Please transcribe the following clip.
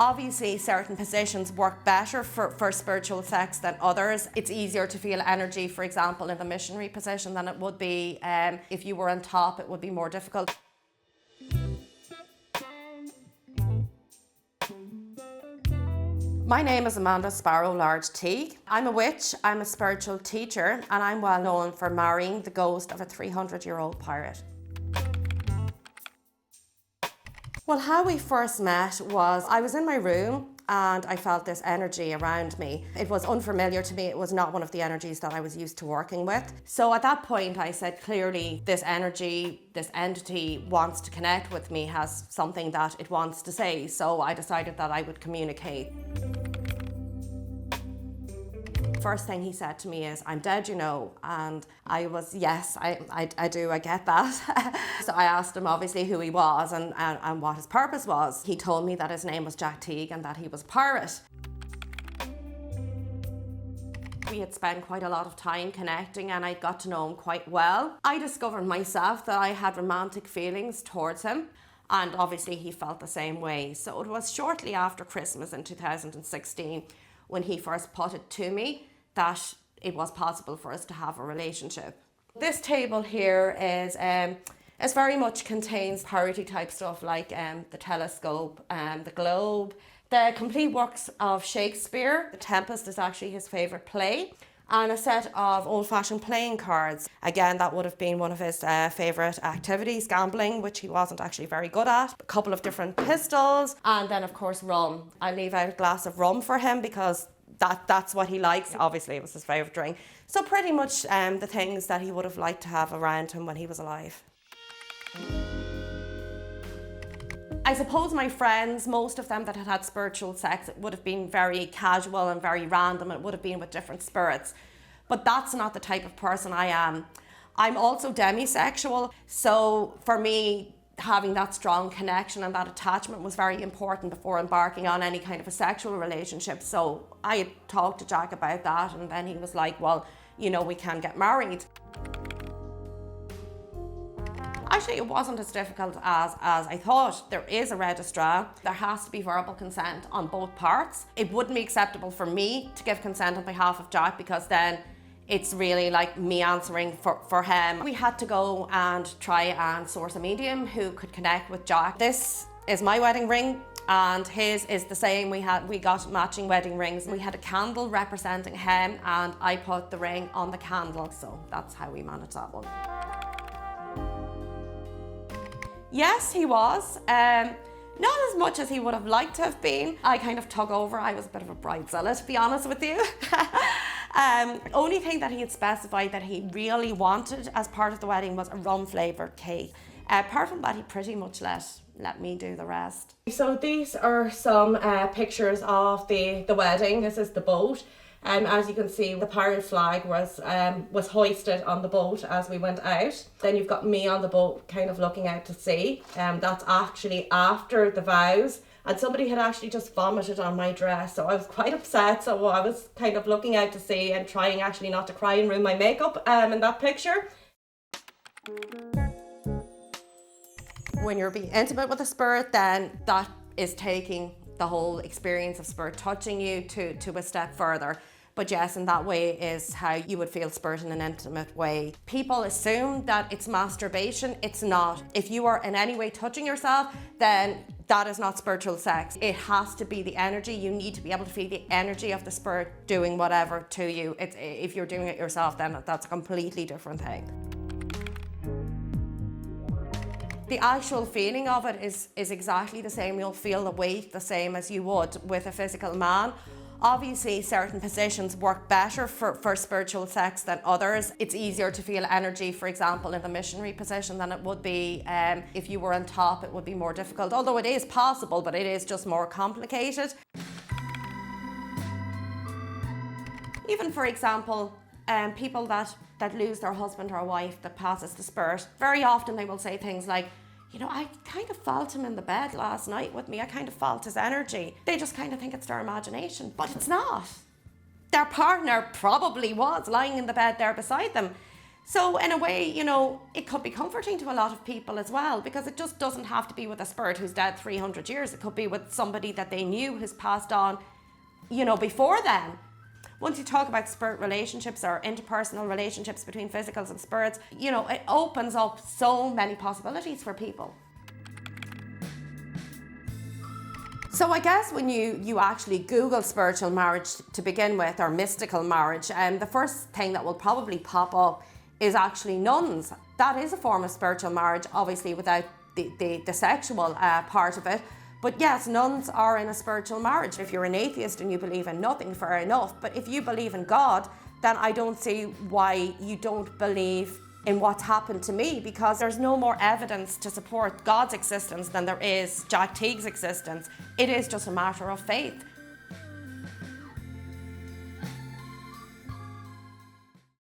Obviously, certain positions work better for spiritual sex than others. It's easier to feel energy, for example, in the missionary position than it would be if you were on top. It would be more difficult. My name is Amanda Sparrow Large Teague. I'm a witch, I'm a spiritual teacher, and I'm well known for marrying the ghost of a 300-year-old pirate. Well, how we first met was I was in my room and I felt this energy around me. It was unfamiliar to me. It was not one of the energies that I was used to working with. So at that point I said, clearly this energy, this entity wants to connect with me, has something that it wants to say. So I decided that I would communicate. First thing he said to me is, "I'm dead, you know," and I was, yes, I do, I get that. So I asked him obviously who he was and what his purpose was. He told me that his name was Jack Teague and that he was a pirate. We had spent quite a lot of time connecting and I got to know him quite well. I discovered myself that I had romantic feelings towards him, and obviously he felt the same way. So it was shortly after Christmas in 2016 when he first put it to me that it was possible for us to have a relationship. This table here is very much contains parody type stuff like the telescope, the globe, the complete works of Shakespeare. The Tempest is actually his favourite play, and a set of old-fashioned playing cards. Again, that would have been one of his favourite activities, gambling, which he wasn't actually very good at. A couple of different pistols, and then of course rum. I leave out a glass of rum for him because that's what he likes. Obviously it was his favourite drink. So pretty much the things that he would have liked to have around him when he was alive. I suppose my friends, most of them that had had spiritual sex, it would have been very casual and very random. It would have been with different spirits. But that's not the type of person I am. I'm also demisexual, so for me, having that strong connection and that attachment was very important before embarking on any kind of a sexual relationship. So I had talked to Jack about that, and then he was like, well, you know, we can get married. Actually, it wasn't as difficult as I thought. There is a registrar. There has to be verbal consent on both parts. It wouldn't be acceptable for me to give consent on behalf of Jack, because then it's really like me answering for him. We had to go and try and source a medium who could connect with Jack. This is my wedding ring and his is the same. We got matching wedding rings. We had a candle representing him and I put the ring on the candle. So that's how we managed that one. Yes, he was. Not as much as he would have liked to have been. I kind of took over. I was a bit of a bridezilla, to be honest with you. Only thing that he had specified that he really wanted as part of the wedding was a rum flavoured cake. Apart from that, he pretty much let me do the rest. So these are some pictures of the wedding. This is the boat. As you can see, the pirate flag was hoisted on the boat as we went out. Then you've got me on the boat kind of looking out to sea. That's actually after the vows. And somebody had actually just vomited on my dress, so I was quite upset. So I was kind of looking out to sea and trying actually not to cry and ruin my makeup in that picture. When you're being intimate with a spirit, then that is taking the whole experience of spirit touching you to a step further. But yes, in that way is how you would feel spirit in an intimate way. People assume that it's masturbation. It's not. If you are in any way touching yourself, then that is not spiritual sex. It has to be the energy. You need to be able to feel the energy of the spirit doing whatever to you. If you're doing it yourself, then that's a completely different thing. The actual feeling of it is exactly the same. You'll feel the weight the same as you would with a physical man. Obviously, certain positions work better for spiritual sex than others. It's easier to feel energy, for example, in the missionary position than it would be if you were on top. It would be more difficult, although it is possible, but it is just more complicated. Even, for example, people that lose their husband or wife that passes the spirit, very often they will say things like, you know, I kind of felt him in the bed last night with me. I kind of felt his energy. They just kind of think it's their imagination, but it's not. Their partner probably was lying in the bed there beside them. So in a way, it could be comforting to a lot of people as well, because it just doesn't have to be with a spirit who's dead 300 years. It could be with somebody that they knew who's passed on, before then. Once you talk about spirit relationships or interpersonal relationships between physicals and spirits, it opens up so many possibilities for people. So I guess when you actually Google spiritual marriage to begin with, or mystical marriage, the first thing that will probably pop up is actually nuns. That is a form of spiritual marriage, obviously without the sexual part of it. But yes, nuns are in a spiritual marriage. If you're an atheist and you believe in nothing, fair enough. But if you believe in God, then I don't see why you don't believe in what's happened to me, because there's no more evidence to support God's existence than there is Jack Teague's existence. It is just a matter of faith.